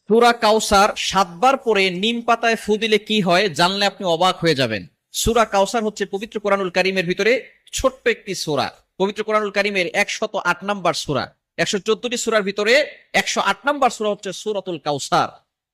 সূরা কাউসার 7 বার পরে নিম পাতায় ফু দিলে কি হয় জানলে আপনি অবাক হয়ে যাবেন। সূরা কাউসার হচ্ছে পবিত্র কোরআনুল কারীমের ভিতরে ছোট্ট একটি সূরা। পবিত্র কোরআনুল কারীমের 108 নম্বর সূরা, 114টি সূরার ভিতরে 108 নম্বর সূরা হচ্ছে সূরাতুল কাউসার।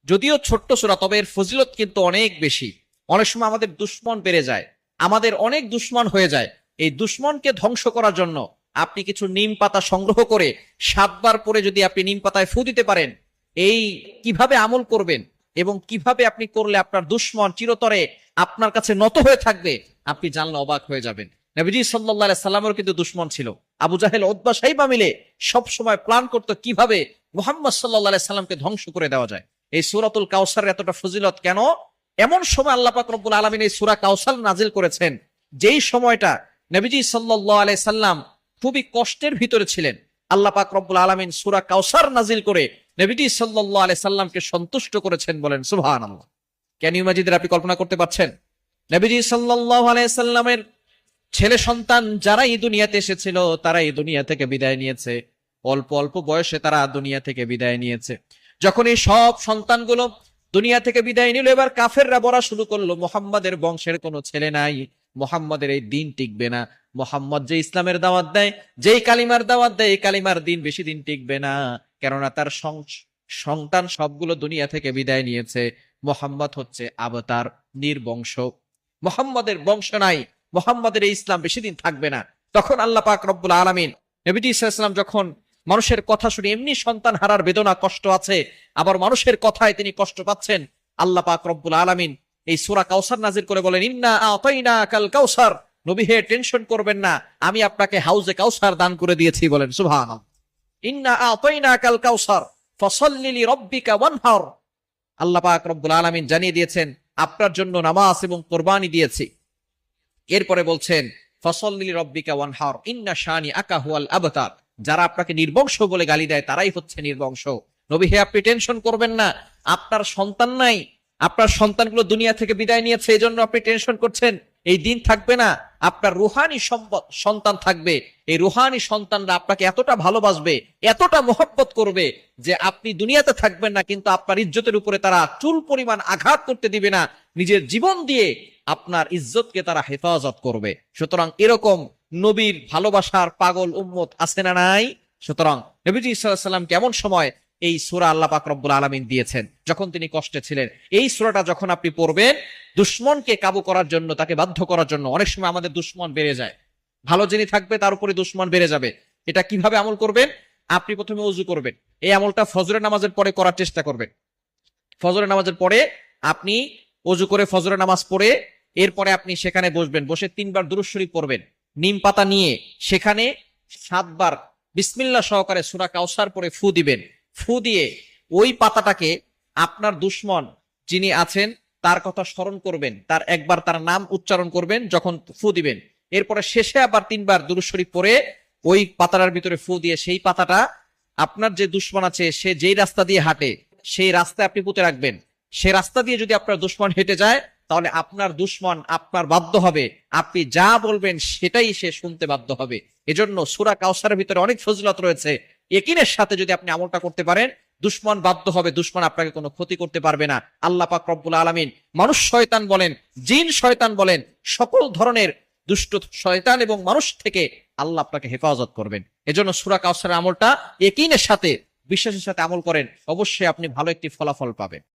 যদিও ছোট্ট সূরা, তবে এর ফজিলত কিন্তু অনেক বেশি। অনেক সময় আমাদের দুশমন বেড়ে যায়, আমাদের অনেক দুশমন হয়ে যায়। এই দুশমনকে ধ্বংস করার জন্য আপনি কিছু নিম পাতা সংগ্রহ করে 7 বার পরে যদি আপনি নিম পাতায় ফু দিতে পারেন, এই কিভাবে আমল করবেন এবং কিভাবে আপনি করলে আপনার দুশমন চিরতরে আপনার কাছে নত হয়ে থাকবে, আপনি জানলে অবাক হয়ে যাবেন। নবীজি সাল্লাল্লাহু আলাইহি সাল্লামের কিন্তু দুশমন ছিল। আবু জাহেল, উতবা, সাইবা মিলে সব সময় প্ল্যান করতো কিভাবে মুহাম্মদ সাল্লাল্লাহু আলাইহি সাল্লামকে ধ্বংস করে দেওয়া যায়। এই সূরাতুল কাউসারের এতটা ফজিলত কেন? এমন সময় আল্লাহ পাক রব্বুল আলামিন এই সূরা কাউসার নাজিল করেছেন, যেই সময়টা নবীজি সাল্লাল্লাহু আলাইহি সাল্লাম খুবই কষ্টের ভিতরে ছিলেন। আল্লাহ পাক রব্বুল আলামিন সূরা কাউসার নাজিল করে নবীজি সাল্লাল্লাহু আলাইহি সাল্লামকে সন্তুষ্ট করেছেন। বলেন সুবহানাল্লাহ। Can you imagine? আপনি কল্পনা করতে পারছেন? নবীজি সাল্লাল্লাহু আলাইহি সাল্লামের ছেলে সন্তান যারা এই দুনিয়াতে এসেছিল তারা এই দুনিয়া থেকে বিদায় নিয়েছে। অল্প অল্প বয়সে তারা দুনিয়া থেকে বিদায় নিয়েছে। যখন এই সব সন্তানগুলো দুনিয়া থেকে বিদায় নিল, এবার কাফেররা বলা শুরু করলো, মুহাম্মাদের বংশের কোনো ছেলে নাই, মুহাম্মাদের এই দিন টিকবে না। মুহাম্মদ যে ইসলামের দাওয়াত দেয়, যেই কালিমার দাওয়াত দেয়, এই কালিমার দিন বেশি দিন টিকবে না, কেননা তার সন্তান সবগুলো দুনিয়া থেকে বিদায় নিয়েছে। মুহাম্মদ হচ্ছে আবতার, নির্বংশ, মুহাম্মাদের বংশ নাই, মুহাম্মাদের এই ইসলাম বেশি দিন থাকবে না। তখন আল্লাহ পাক রব্বুল আলামিন নবীজি সাল্লাল্লাহু আলাইহি ওয়াসাল্লাম যখন মানুষের কথা শুনে, এমনি সন্তান হারার বেদনা কষ্ট আছে, আবার মানুষের কথায় তিনি কষ্ট পাচ্ছেন, আল্লাহ পাক রব্বুল আলামিন এই সূরা কাউসার নাজিল করে বলেন, ইন্না আতাইনাকাল কাউসার, নবী হে টেনশন করবেন না, আমি আপনাকে হাউজে কাউসার দান করে দিয়েছি। বলেন সুবহানাল্লাহ। ইন্না আতাইনাকাল কাউসার ফাসাল্লি লিরাব্বিকা ওয়ানহার, আল্লাহ পাক রব্বুল আলামিন জানিয়ে দিয়েছেন আপনার জন্য নামাজ এবং কুরবানি দিয়েছি। এরপরে বলছেন ফাসাল্লি লিরাব্বিকা ওয়ানহার ইন্না শানিআকা হুয়াল আবতার, যারা আপনাকে নির্বংশ বলে গালি দেয় তারাই হচ্ছে নির্বংশ। নবী হে আপনি টেনশন করবেন না, আপনার সন্তান নাই, আপনার সন্তানগুলো দুনিয়া থেকে বিদায় নিয়েছে, এই জন্য আপনি টেনশন করছেন, এই দিন থাকবে না। আপনার রুহানি সন্তান থাকবে, এই রুহানি সন্তানরা আপনাকে এতটা ভালোবাসবে, এতটা মহব্বত করবে যে আপনি দুনিয়াতে থাকবেন না, কিন্তু আপনার ইজ্জতের উপরে তারা চুল পরিমাণ আঘাত করতে দিবে না, নিজের জীবন দিয়ে আপনার ইজ্জতকে তারা হেফাজত করবে। সুতরাং এরকম নবীর ভালোবাসার পাগল উম্মত আছে না নাই? সুতরাং নবীজি সাল্লাল্লাহু আলাইহি ওয়াসাল্লাম কেমন সময় এই সূরা আল্লাহ পাক রব্বুল আলামিন দিয়েছেন, যখন তিনি কষ্টে ছিলেন। এই সূরাটা যখন আপনি পড়বেন, দুশমনকে কাবু করার জন্য, তাকে বাধ্য করার জন্য। অনেক সময় আমাদের দুশমন বেড়ে যায়, ভালো যিনি থাকবে তার উপরে দুশমন বেড়ে যাবে। এটা কিভাবে আমল করবেন? আপনি প্রথমে ওযু করবেন। এই আমলটা ফজরের নামাজের পরে করার চেষ্টা করবেন। ফজরের নামাজের পরে আপনি ওযু করে ফজরের নামাজ পড়ে এরপরে আপনি সেখানে বসবেন, বসে 3 বার দুরূদ শরীফ পড়বেন। নিম পাতা নিয়ে সেখানে 7 বার বিসমিল্লাহ সহকারে সূরা কাউসার পড়ে ফু দিবেন। ফু দিয়ে ওই পাতাটাকে আপনার দুশমন যিনি আছেন তার কথা স্মরণ করবেন, তার একবার তার নাম উচ্চারণ করবেন যখন ফু দিবেন। এরপরে শেষে আবার 3 বার দুরূদ শরীফ পড়ে ওই পাতাটার ভিতরে ফু দিয়ে সেই পাতাটা আপনার যে দুশমন আছে সে যেই রাস্তা দিয়ে হাঁটে সেই রাস্তায় আপনি পুঁতে রাখবেন। সে রাস্তা দিয়ে যদি আপনার দুশমন হেঁটে যায়, তাহলে আপনার দুশমন আপনার বাধ্য হবে, আপনি যা বলবেন সেটাই সে শুনতে বাধ্য হবে। এজন্য সূরা কাউসারের ভিতরে অনেক ফজিলত রয়েছে। ইয়াকিনের সাথে যদি আপনি আমলটা করতে পারেন, দুশমন বাধ্য হবে, দুশমন আপনাকে কোনো ক্ষতি করতে পারবে না। আল্লাহ পাক রব্বুল আলামিন মানুষ শয়তান বলেন, জিন শয়তান বলেন, সকল ধরনের দুষ্ট শয়তান এবং মানুষ থেকে আল্লাহ আপনাকে হেফাজত করবেন। এজন্য সূরা কাউসারের আমলটা ইয়াকিনের সাথে, বিশ্বাসের সাথে আমল করেন, অবশ্যই আপনি ভালো একটি ফলাফল পাবেন।